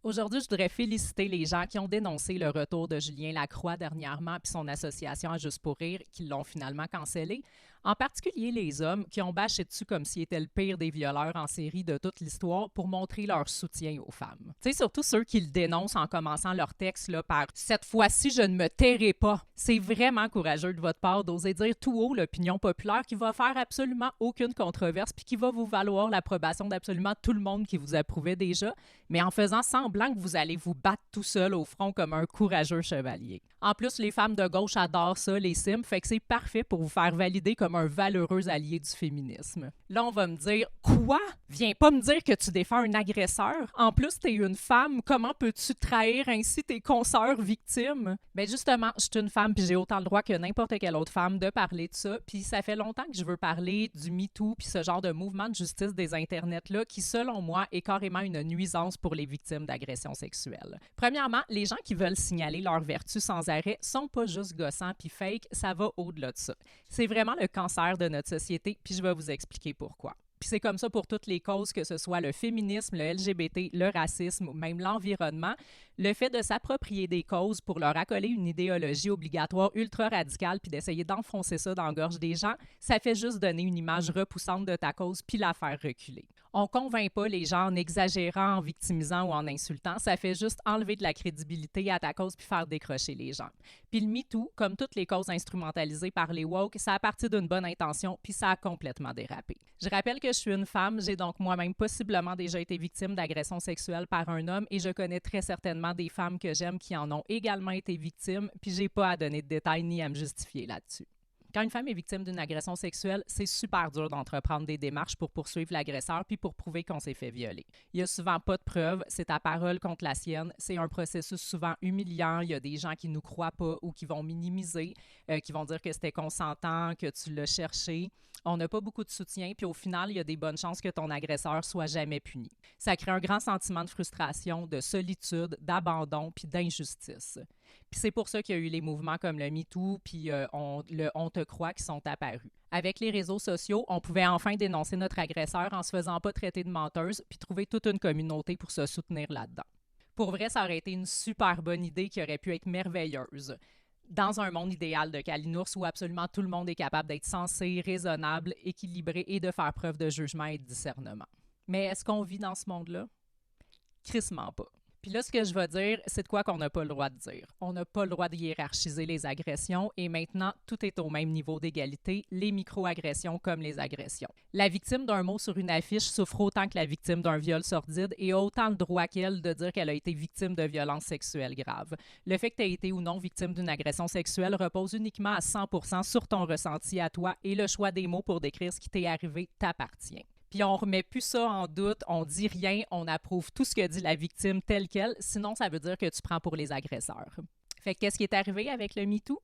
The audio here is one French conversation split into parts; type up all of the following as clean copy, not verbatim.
Aujourd'hui, je voudrais féliciter les gens qui ont dénoncé le retour de Julien Lacroix dernièrement puis son association à Juste pour rire qui l'ont finalement cancellé. En particulier les hommes qui ont bâché dessus comme s'il était le pire des violeurs en série de toute l'histoire pour montrer leur soutien aux femmes. Tu sais, surtout ceux qui le dénoncent en commençant leur texte là, par « Cette fois-ci, je ne me tairai pas ». C'est vraiment courageux de votre part d'oser dire tout haut l'opinion populaire qui va faire absolument aucune controverse puis qui va vous valoir l'approbation d'absolument tout le monde qui vous approuvait déjà, mais en faisant semblant que vous allez vous battre tout seul au front comme un courageux chevalier. En plus, les femmes de gauche adorent ça, les sims, fait que c'est parfait pour vous faire valider comme un valeureux allié du féminisme. Là, on va me dire « Quoi? Viens pas me dire que tu défends un agresseur? En plus, t'es une femme, comment peux-tu trahir ainsi tes consoeurs victimes? » Ben justement, je suis une femme puis j'ai autant le droit que n'importe quelle autre femme de parler de ça, puis ça fait longtemps que je veux parler du MeToo puis ce genre de mouvement de justice des internets-là qui, selon moi, est carrément une nuisance pour les victimes d'agressions sexuelles. Premièrement, les gens qui veulent signaler leur vertu sans arrêt sont pas juste gossants puis fake, ça va au-delà de ça. C'est vraiment le cancer de notre société, puis je vais vous expliquer pourquoi. Puis c'est comme ça pour toutes les causes, que ce soit le féminisme, le LGBT, le racisme ou même l'environnement. Le fait de s'approprier des causes pour leur accoler une idéologie obligatoire ultra radicale puis d'essayer d'enfoncer ça dans la gorge des gens, ça fait juste donner une image repoussante de ta cause puis la faire reculer. On convainc pas les gens en exagérant, en victimisant ou en insultant. Ça fait juste enlever de la crédibilité à ta cause puis faire décrocher les gens. Puis le MeToo, comme toutes les causes instrumentalisées par les woke, ça a parti d'une bonne intention puis ça a complètement dérapé. Je rappelle que je suis une femme, j'ai donc moi-même possiblement déjà été victime d'agressions sexuelles par un homme et je connais très certainement des femmes que j'aime qui en ont également été victimes, puis j'ai pas à donner de détails ni à me justifier là-dessus. Quand une femme est victime d'une agression sexuelle, c'est super dur d'entreprendre des démarches pour poursuivre l'agresseur puis pour prouver qu'on s'est fait violer. Il y a souvent pas de preuves, c'est ta parole contre la sienne, c'est un processus souvent humiliant, il y a des gens qui nous croient pas ou qui vont minimiser, qui vont dire que c'était consentant, que tu l'as cherché. On n'a pas beaucoup de soutien, puis au final, il y a des bonnes chances que ton agresseur soit jamais puni. Ça crée un grand sentiment de frustration, de solitude, d'abandon puis d'injustice. Puis c'est pour ça qu'il y a eu les mouvements comme le MeToo puis le On te croit qui sont apparus. Avec les réseaux sociaux, on pouvait enfin dénoncer notre agresseur en se faisant pas traiter de menteuse puis trouver toute une communauté pour se soutenir là-dedans. Pour vrai, ça aurait été une super bonne idée qui aurait pu être merveilleuse. Dans un monde idéal de Kalinours où absolument tout le monde est capable d'être sensé, raisonnable, équilibré et de faire preuve de jugement et de discernement. Mais est-ce qu'on vit dans ce monde-là? Crissement pas. Puis là, ce que je vais dire, c'est de quoi qu'on n'a pas le droit de dire. On n'a pas le droit de hiérarchiser les agressions et maintenant, tout est au même niveau d'égalité, les micro-agressions comme les agressions. La victime d'un mot sur une affiche souffre autant que la victime d'un viol sordide et a autant le droit qu'elle de dire qu'elle a été victime de violences sexuelles graves. Le fait que tu aies été ou non victime d'une agression sexuelle repose uniquement à 100% sur ton ressenti à toi et le choix des mots pour décrire ce qui t'est arrivé t'appartient. Puis on remet plus ça en doute, on dit rien, on approuve tout ce que dit la victime telle qu'elle, sinon ça veut dire que tu prends pour les agresseurs. Fait que qu'est-ce qui est arrivé avec le MeToo?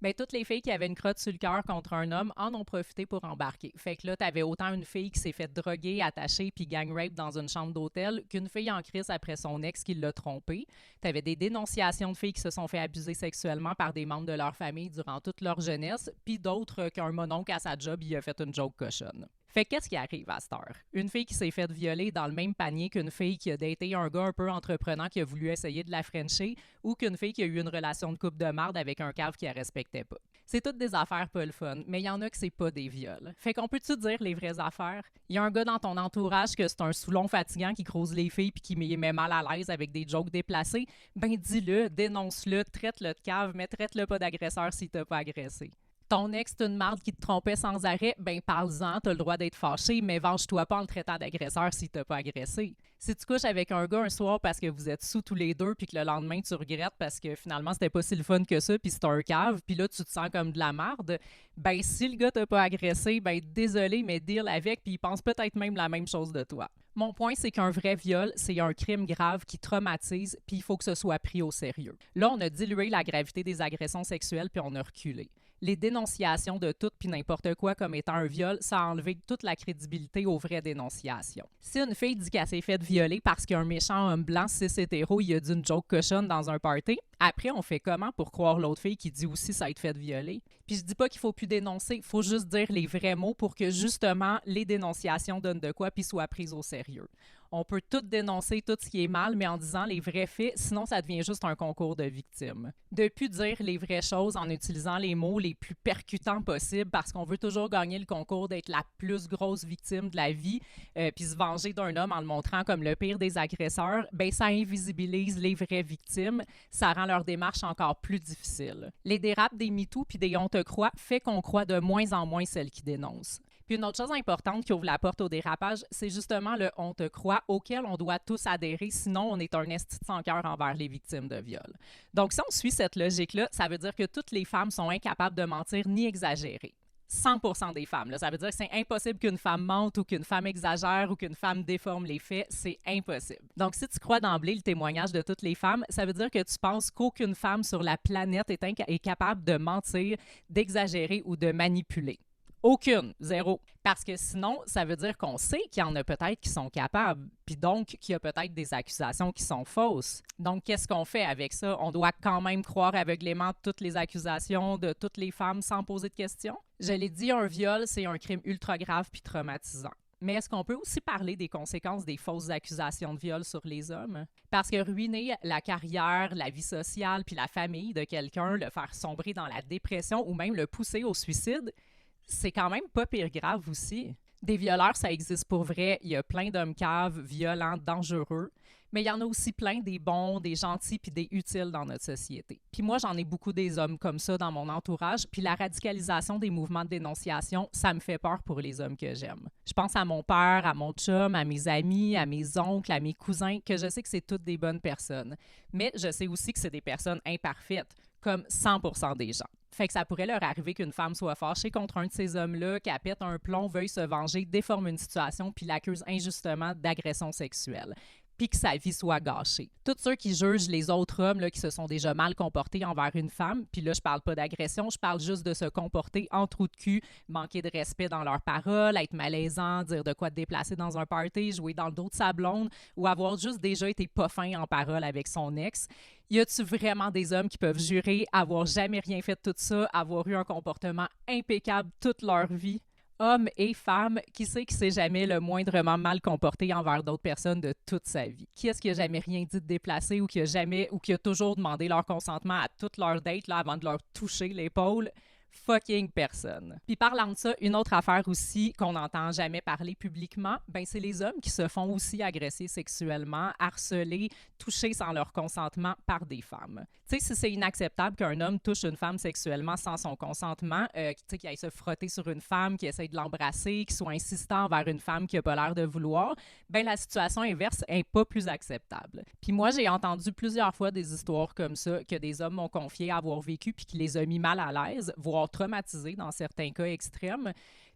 Bien, toutes les filles qui avaient une crotte sur le cœur contre un homme en ont profité pour embarquer. Fait que là, t'avais autant une fille qui s'est fait droguer, attacher puis gang rape dans une chambre d'hôtel qu'une fille en crise après son ex qui l'a trompée. T'avais des dénonciations de filles qui se sont fait abuser sexuellement par des membres de leur famille durant toute leur jeunesse, puis d'autres qu'un mononcle à sa job, il a fait une joke cochonne. Fait qu'est-ce qui arrive à cette heure? Une fille qui s'est faite violer dans le même panier qu'une fille qui a daté un gars un peu entreprenant qui a voulu essayer de la frencher ou qu'une fille qui a eu une relation de couple de marde avec un cave qui la respectait pas. C'est toutes des affaires pas le fun, mais il y en a que c'est pas des viols. Fait qu'on peut-tu dire les vraies affaires? Il y a un gars dans ton entourage que c'est un Soulon fatigant qui croise les filles puis qui met mal à l'aise avec des jokes déplacés. Ben dis-le, dénonce-le, traite-le de cave, mais traite-le pas d'agresseur s'il t'a pas agressé. Ton ex, c'est une marde qui te trompait sans arrêt, ben parle-en, t'as le droit d'être fâché, mais venge-toi pas en le traitant d'agresseur s'il t'a pas agressé. Si tu couches avec un gars un soir parce que vous êtes sous tous les deux puis que le lendemain tu regrettes parce que finalement c'était pas si le fun que ça puis c'est un cave puis là tu te sens comme de la marde, ben si le gars t'a pas agressé, ben désolé mais deal avec puis il pense peut-être même la même chose de toi. Mon point, c'est qu'un vrai viol, c'est un crime grave qui traumatise puis il faut que ce soit pris au sérieux. Là, on a dilué la gravité des agressions sexuelles puis on a reculé. Les dénonciations de tout puis n'importe quoi comme étant un viol, ça a enlevé toute la crédibilité aux vraies dénonciations. Si une fille dit qu'elle s'est faite violer parce qu'un méchant homme blanc cis hétéro, il a dit une joke cochonne dans un party, Après, on fait comment pour croire l'autre fille qui dit aussi ça a été fait violer? Puis je dis pas qu'il faut plus dénoncer, il faut juste dire les vrais mots pour que justement les dénonciations donnent de quoi puis soient prises au sérieux. On peut tout dénoncer, tout ce qui est mal, mais en disant les vrais faits, sinon ça devient juste un concours de victimes. De plus dire les vraies choses en utilisant les mots les plus percutants possibles parce qu'on veut toujours gagner le concours d'être la plus grosse victime de la vie puis se venger d'un homme en le montrant comme le pire des agresseurs, ben ça invisibilise les vraies victimes, ça rend leur démarche encore plus difficile. Les dérapes des MeToo puis des honte-croix fait qu'on croit de moins en moins celles qui dénoncent. Puis une autre chose importante qui ouvre la porte au dérapage, c'est justement le on te croit auquel on doit tous adhérer, sinon on est un esti de sans cœur envers les victimes de viol. Donc si on suit cette logique-là, ça veut dire que toutes les femmes sont incapables de mentir ni exagérer. 100% des femmes. Là. Ça veut dire que c'est impossible qu'une femme mente ou qu'une femme exagère ou qu'une femme déforme les faits. C'est impossible. Donc, si tu crois d'emblée le témoignage de toutes les femmes, ça veut dire que tu penses qu'aucune femme sur la planète est capable de mentir, d'exagérer ou de manipuler. Aucune, zéro. Parce que sinon, ça veut dire qu'on sait qu'il y en a peut-être qui sont capables, puis donc qu'il y a peut-être des accusations qui sont fausses. Donc, qu'est-ce qu'on fait avec ça? On doit quand même croire aveuglément toutes les accusations de toutes les femmes sans poser de questions? Je l'ai dit, un viol, c'est un crime ultra grave puis traumatisant. Mais est-ce qu'on peut aussi parler des conséquences des fausses accusations de viol sur les hommes? Parce que ruiner la carrière, la vie sociale puis la famille de quelqu'un, le faire sombrer dans la dépression ou même le pousser au suicide, c'est quand même pas pire grave aussi. Des violeurs, ça existe pour vrai. Il y a plein d'hommes caves, violents, dangereux. Mais il y en a aussi plein des bons, des gentils puis des utiles dans notre société. Puis moi, j'en ai beaucoup des hommes comme ça dans mon entourage. Puis la radicalisation des mouvements de dénonciation, ça me fait peur pour les hommes que j'aime. Je pense à mon père, à mon chum, à mes amis, à mes oncles, à mes cousins, que je sais que c'est toutes des bonnes personnes. Mais je sais aussi que c'est des personnes imparfaites, comme 100% des gens. Fait que ça pourrait leur arriver qu'une femme soit fâchée contre un de ces hommes-là, qu'elle pète un plomb, veuille se venger, déforme une situation, puis l'accuse injustement d'agression sexuelle, puis que sa vie soit gâchée. Tous ceux qui jugent les autres hommes là, qui se sont déjà mal comportés envers une femme, puis là, je parle pas d'agression, je parle juste de se comporter en trou de cul, manquer de respect dans leurs paroles, être malaisant, dire de quoi te déplacer dans un party, jouer dans le dos de sa blonde, ou avoir juste déjà été pas fin en parole avec son ex. Y a-tu vraiment des hommes qui peuvent jurer avoir jamais rien fait de tout ça, avoir eu un comportement impeccable toute leur vie? Hommes et femmes, qui sait qui s'est jamais le moindrement mal comporté envers d'autres personnes de toute sa vie? Qui est-ce qui a jamais rien dit de déplacé ou qui a toujours demandé leur consentement à toutes leurs dates là, avant de leur toucher l'épaule? Fucking personne. Puis parlant de ça, une autre affaire aussi qu'on n'entend jamais parler publiquement, ben c'est les hommes qui se font aussi agresser sexuellement, harceler, toucher sans leur consentement par des femmes. Tu sais, si c'est inacceptable qu'un homme touche une femme sexuellement sans son consentement, tu sais, qu'il aille se frotter sur une femme, qu'il essaye de l'embrasser, qu'il soit insistant envers une femme qui a pas l'air de vouloir, ben la situation inverse est pas plus acceptable. Puis moi, j'ai entendu plusieurs fois des histoires comme ça que des hommes m'ont confié avoir vécu puis qui les a mis mal à l'aise, voire traumatisés dans certains cas extrêmes.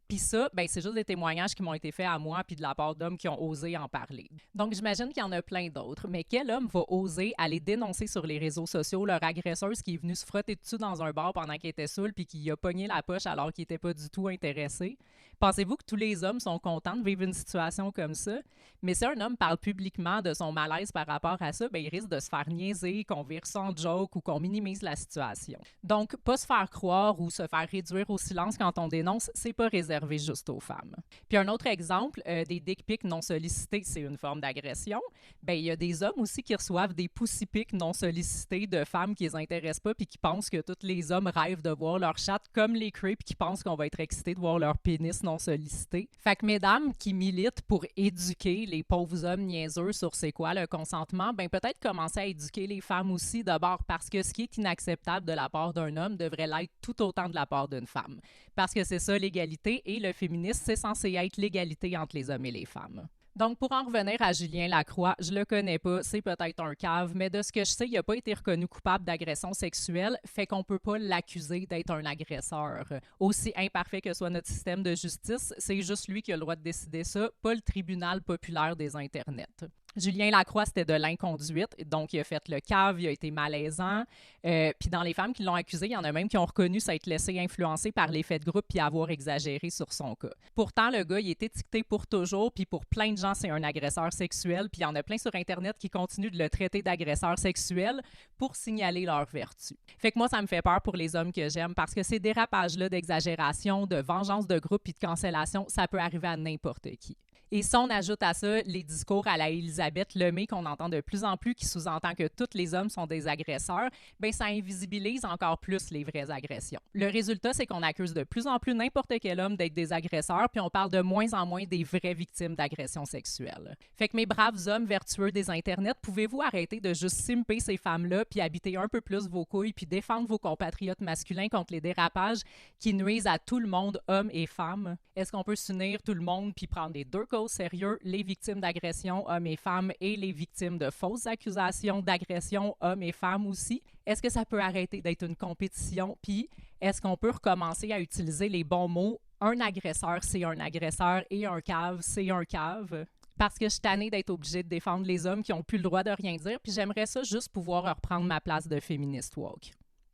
Puis ça, ben, c'est juste des témoignages qui m'ont été faits à moi puis de la part d'hommes qui ont osé en parler. Donc, j'imagine qu'il y en a plein d'autres. Mais quel homme va oser aller dénoncer sur les réseaux sociaux leur agresseuse qui est venue se frotter dessus dans un bar pendant qu'il était saoul puis qui a pogné la poche alors qu'il n'était pas du tout intéressé? Pensez-vous que tous les hommes sont contents de vivre une situation comme ça? Mais si un homme parle publiquement de son malaise par rapport à ça, ben, il risque de se faire niaiser, qu'on vire son joke ou qu'on minimise la situation. Donc, pas se faire croire ou se faire réduire au silence quand on dénonce, c'est pas réservé juste aux femmes. Puis un autre exemple, des dick pics non sollicités, c'est une forme d'agression. Ben, il y a des hommes aussi qui reçoivent des pussy pics non sollicités de femmes qui les intéressent pas puis qui pensent que tous les hommes rêvent de voir leur chatte comme les creeps qui pensent qu'on va être excités de voir leur pénis non sollicité. Fait que mesdames qui militent pour éduquer les pauvres hommes niaiseux sur c'est quoi le consentement, ben peut-être commencer à éduquer les femmes aussi d'abord parce que ce qui est inacceptable de la part d'un homme devrait l'être tout autant de la part d'une femme. Parce que c'est ça l'égalité et le féminisme, c'est censé être l'égalité entre les hommes et les femmes. Donc, pour en revenir à Julien Lacroix, je le connais pas, c'est peut-être un cave, mais de ce que je sais, il n'a pas été reconnu coupable d'agression sexuelle, fait qu'on peut pas l'accuser d'être un agresseur. Aussi imparfait que soit notre système de justice, c'est juste lui qui a le droit de décider ça, pas le tribunal populaire des internets. Julien Lacroix, c'était de l'inconduite, donc il a fait le cave, il a été malaisant. Puis dans les femmes qui l'ont accusé, il y en a même qui ont reconnu s'être laissé influencer par l'effet de groupe puis avoir exagéré sur son cas. Pourtant, le gars, il est étiqueté pour toujours, puis pour plein de gens, c'est un agresseur sexuel, puis il y en a plein sur Internet qui continuent de le traiter d'agresseur sexuel pour signaler leur vertu. Fait que moi, ça me fait peur pour les hommes que j'aime, parce que ces dérapages-là d'exagération, de vengeance de groupe puis de cancellation, ça peut arriver à n'importe qui. Et si on ajoute à ça les discours à la Élisabeth Lemay qu'on entend de plus en plus, qui sous-entend que tous les hommes sont des agresseurs, bien, ça invisibilise encore plus les vraies agressions. Le résultat, c'est qu'on accuse de plus en plus n'importe quel homme d'être des agresseurs, puis on parle de moins en moins des vraies victimes d'agressions sexuelles. Fait que mes braves hommes vertueux des internets, pouvez-vous arrêter de juste simper ces femmes-là, puis habiter un peu plus vos couilles, puis défendre vos compatriotes masculins contre les dérapages qui nuisent à tout le monde, hommes et femmes? Est-ce qu'on peut s'unir tout le monde puis prendre les deux au sérieux les victimes d'agression, hommes et femmes, et les victimes de fausses accusations d'agression, hommes et femmes aussi? Est-ce que ça peut arrêter d'être une compétition? Puis, est-ce qu'on peut recommencer à utiliser les bons mots? Un agresseur, c'est un agresseur, et un cave, c'est un cave? Parce que je suis tannée d'être obligée de défendre les hommes qui n'ont plus le droit de rien dire, puis j'aimerais ça juste pouvoir reprendre ma place de féministe woke.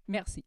Merci.